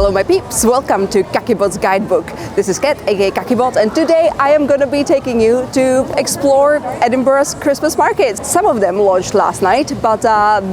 Hello my peeps, welcome to Kakibot's Guidebook. This is Kat, aka Kakibot, and today I am going to be taking you to explore Edinburgh's Christmas markets. Some of them launched last night, but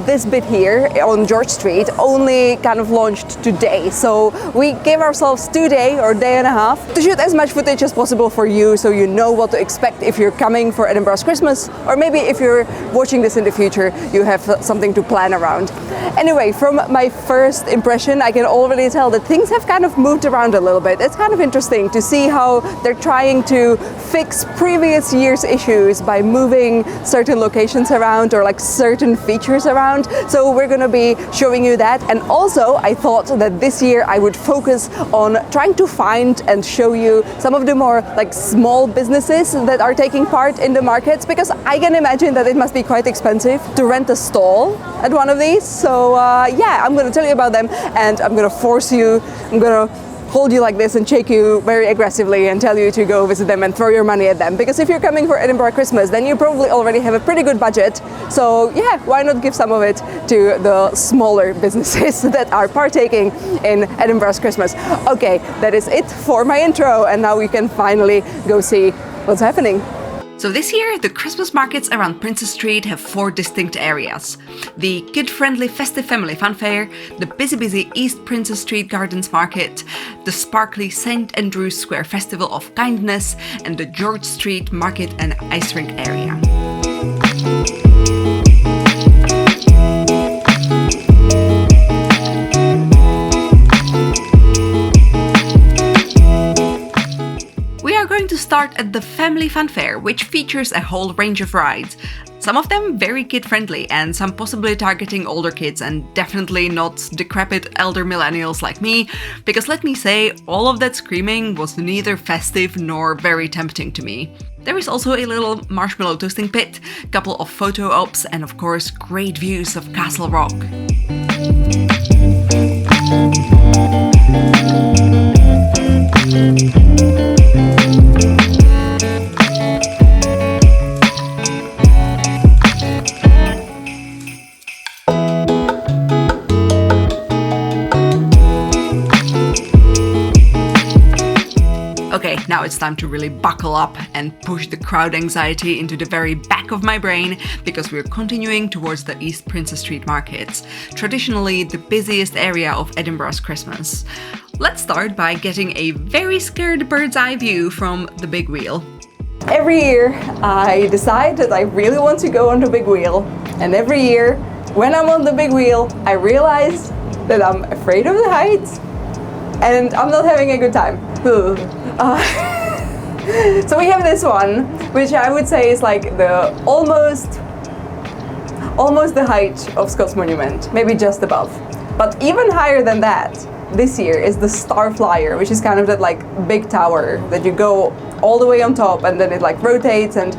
this bit here on George Street only kind of launched today. So we gave ourselves 2 days or day and a half to shoot as much footage as possible for you so you know what to expect if you're coming for Edinburgh's Christmas, or maybe if you're watching this in the future, you have something to plan around. Anyway, from my first impression, I can already tell that things have kind of moved around a little bit. It's kind of interesting to see how they're trying to fix previous year's issues by moving certain locations around or like certain features around. So we're going to be showing you that. And also I thought that this year I would focus on trying to find and show you some of the more like small businesses that are taking part in the markets, because I can imagine that it must be quite expensive to rent a stall at one of these. So yeah, I'm going to tell you about them, and I'm going to I'm going to hold you like this and shake you very aggressively and tell you to go visit them and throw your money at them. Because if you're coming for Edinburgh Christmas, then you probably already have a pretty good budget. So yeah, why not give some of it to the smaller businesses that are partaking in Edinburgh's Christmas. Okay, that is it for my intro, and now we can finally go see what's happening. So this year, the Christmas markets around Princess Street have 4 distinct areas. The kid-friendly festive family funfair, the busy East Princess Street Gardens Market, the sparkly St. Andrew's Square Festival of Kindness, and the George Street Market and Ice Rink area. To start at the Family Funfair, which features a whole range of rides. Some of them very kid-friendly and some possibly targeting older kids, and definitely not decrepit elder millennials like me, because let me say, all of that screaming was neither festive nor very tempting to me. There is also a little marshmallow toasting pit, couple of photo ops, and of course great views of Castle Rock. Okay, now it's time to really buckle up and push the crowd anxiety into the very back of my brain, because we're continuing towards the East Princess Street markets, traditionally the busiest area of Edinburgh's Christmas. Let's start by getting a very scared bird's eye view from the big wheel. Every year I decide that I really want to go on the big wheel, and every year when I'm on the big wheel I realize that I'm afraid of the heights and I'm not having a good time. So we have this one, which I would say is like the almost the height of Scott's Monument, maybe just above. But even higher than that this year is the Star Flyer, which is kind of that like big tower that you go all the way on top and then it like rotates, and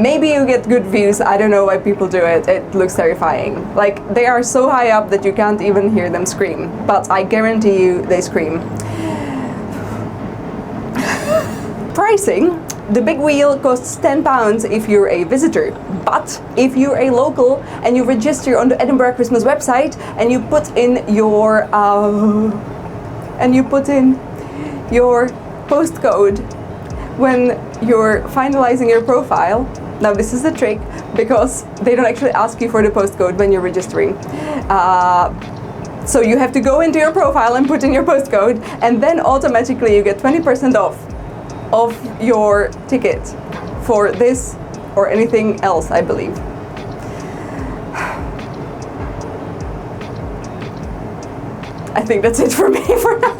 maybe you get good views. I don't know why people do it. It looks terrifying. Like, they are so high up that you can't even hear them scream, but I guarantee you they scream. Pricing: the big wheel costs £10 if you're a visitor, but if you're a local and you register on the Edinburgh Christmas website and you put in your postcode when you're finalizing your profile. Now this is the trick, because they don't actually ask you for the postcode when you're registering. So you have to go into your profile and put in your postcode, and then automatically you get 20% off of your ticket for this or anything else, I believe. I think that's it for me for now.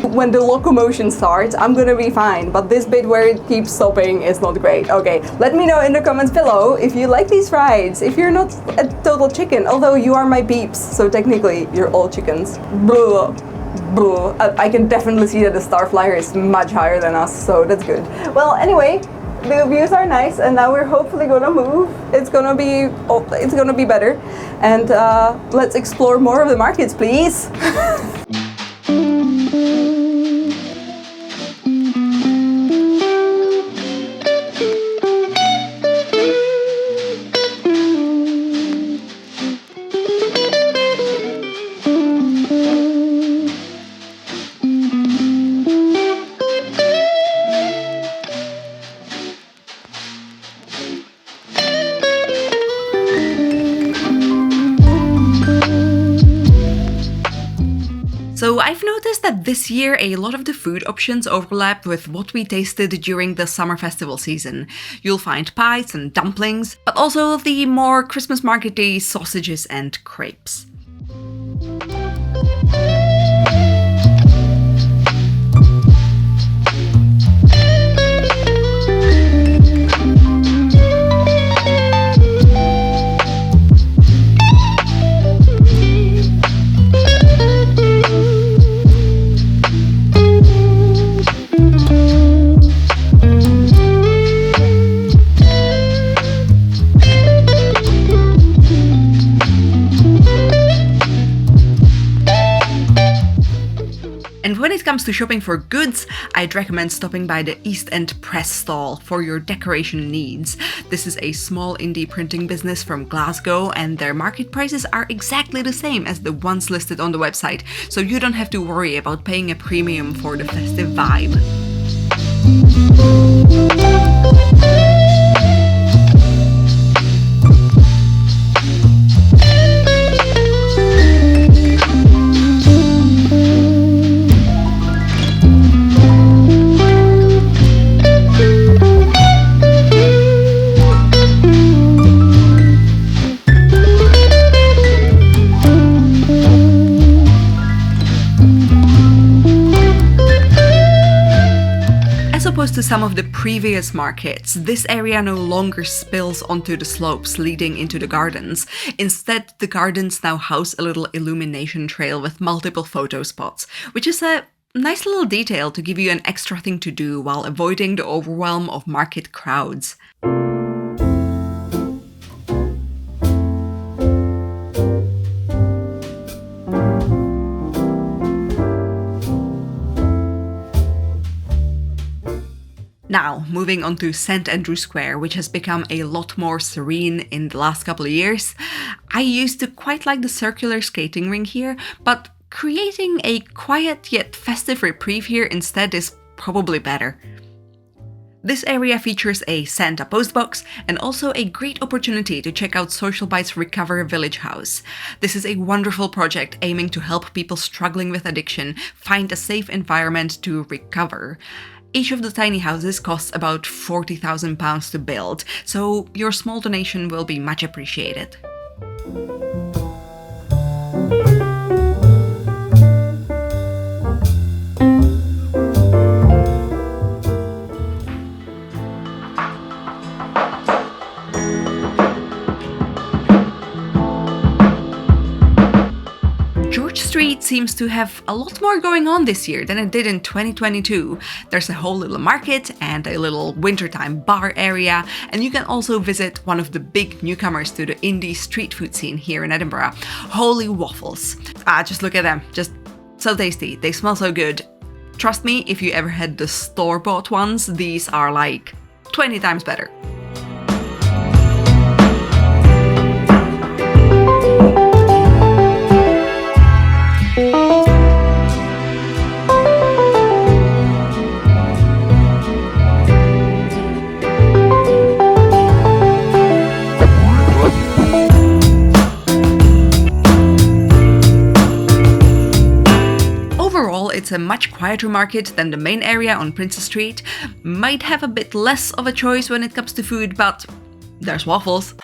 When the locomotion starts, I'm gonna be fine, but this bit where it keeps stopping is not great. Okay, let me know in the comments below if you like these rides, if you're not a total chicken, although you are my peeps, so technically you're all chickens. Blah. I can definitely see that the Star Flyer is much higher than us, so that's good. Well, anyway, the views are nice, and now we're hopefully gonna move. It's gonna be better, and let's explore more of the markets, please. I've noticed that this year a lot of the food options overlap with what we tasted during the summer festival season. You'll find pies and dumplings, but also the more Christmas market-y sausages and crepes. And when it comes to shopping for goods, I'd recommend stopping by the East End Press stall for your decoration needs. This is a small indie printing business from Glasgow, and their market prices are exactly the same as the ones listed on the website, so you don't have to worry about paying a premium for the festive vibe. To some of the previous markets, this area no longer spills onto the slopes leading into the gardens. Instead, the gardens now house a little illumination trail with multiple photo spots, which is a nice little detail to give you an extra thing to do while avoiding the overwhelm of market crowds. Now, moving on to St. Andrew Square, which has become a lot more serene in the last couple of years. I used to quite like the circular skating rink here, but creating a quiet yet festive reprieve here instead is probably better. This area features a Santa postbox and also a great opportunity to check out Social Bite's Recover Village House. This is a wonderful project aiming to help people struggling with addiction find a safe environment to recover. Each of the tiny houses costs about £40,000 to build, so your small donation will be much appreciated. Street seems to have a lot more going on this year than it did in 2022. There's a whole little market and a little wintertime bar area, and you can also visit one of the big newcomers to the indie street food scene here in Edinburgh, Holy Waffles. Just look at them, just so tasty, they smell so good. Trust me, if you ever had the store-bought ones, these are like 20 times better. It's a much quieter market than the main area on Princess Street. Might have a bit less of a choice when it comes to food, but there's waffles.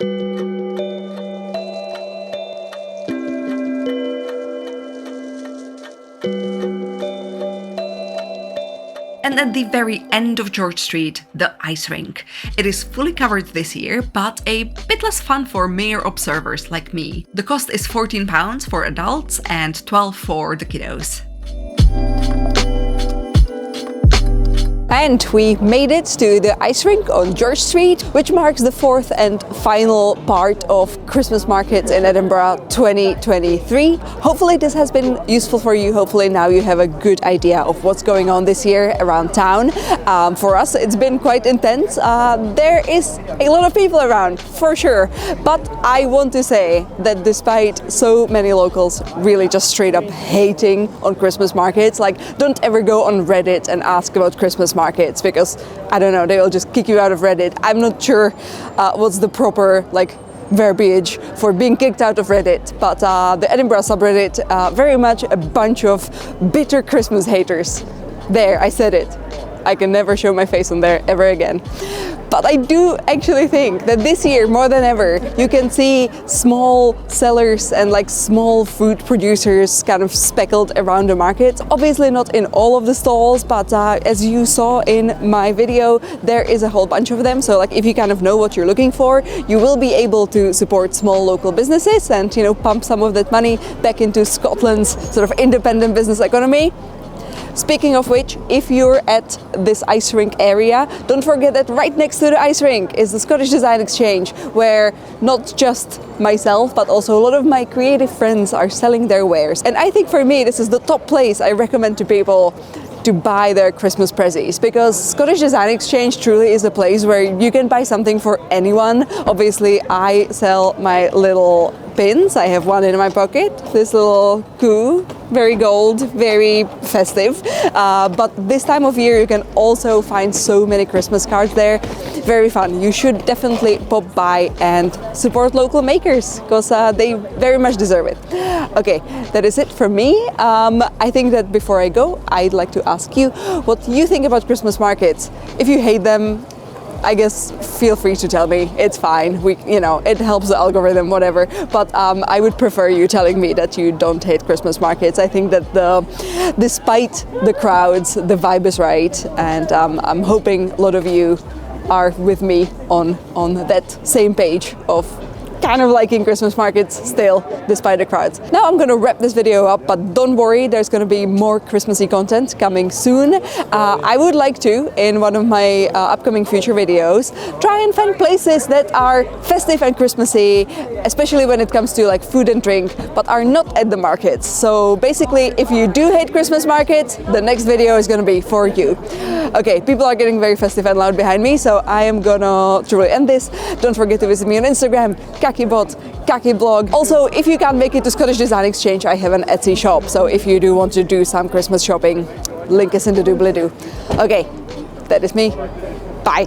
And at the very end of George Street, the ice rink. It is fully covered this year, but a bit less fun for mere observers like me. The cost is £14 for adults and £12 for the kiddos. And we made it to the ice rink on George Street, which marks the fourth and final part of Christmas Markets in Edinburgh 2023. Hopefully this has been useful for you. Hopefully now you have a good idea of what's going on this year around town. For us, it's been quite intense. There is a lot of people around, for sure. But I want to say that despite so many locals really just straight up hating on Christmas markets, like don't ever go on Reddit and ask about Christmas markets, because I don't know, they will just kick you out of Reddit. I'm not sure what's the proper verbiage for being kicked out of Reddit, but the Edinburgh subreddit, very much a bunch of bitter Christmas haters. There, I said it. I can never show my face on there ever again. But I do actually think that this year, more than ever, you can see small sellers and like small food producers kind of speckled around the market. Obviously not in all of the stalls, but as you saw in my video, there is a whole bunch of them. So like if you kind of know what you're looking for, you will be able to support small local businesses and, you know, pump some of that money back into Scotland's sort of independent business economy. Speaking of which, if you're at this ice rink area, don't forget that right next to the ice rink is the Scottish Design Exchange, where not just myself, but also a lot of my creative friends are selling their wares. And I think for me, this is the top place I recommend to people to buy their Christmas prezzies, because Scottish Design Exchange truly is a place where you can buy something for anyone. Obviously, I sell my little pins. I have one in my pocket, this little coup, very gold, very festive. But this time of year, you can also find so many Christmas cards there. Very fun. You should definitely pop by and support local makers, because they very much deserve it. Okay, that is it from me. I think that before I go, I'd like to ask you what you think about Christmas markets. If you hate them, I guess feel free to tell me. It's fine. It helps the algorithm, whatever. But I would prefer you telling me that you don't hate Christmas markets. I think that despite the crowds, the vibe is right, and I'm hoping a lot of you are with me on that same page of kind of liking Christmas markets still, despite the crowds. Now I'm gonna wrap this video up, but don't worry, there's gonna be more Christmassy content coming soon. I would like to, in one of my upcoming future videos, try and find places that are festive and Christmassy, especially when it comes to like food and drink, but are not at the markets. So basically, if you do hate Christmas markets, the next video is gonna be for you. Okay, people are getting very festive and loud behind me, so I am gonna truly end this. Don't forget to visit me on Instagram, Kakibot, Kakiblog. Also, if you can't make it to Scottish Design Exchange, I have an Etsy shop, so if you do want to do some Christmas shopping, link is in the doobly-doo. Okay, that is me. Bye.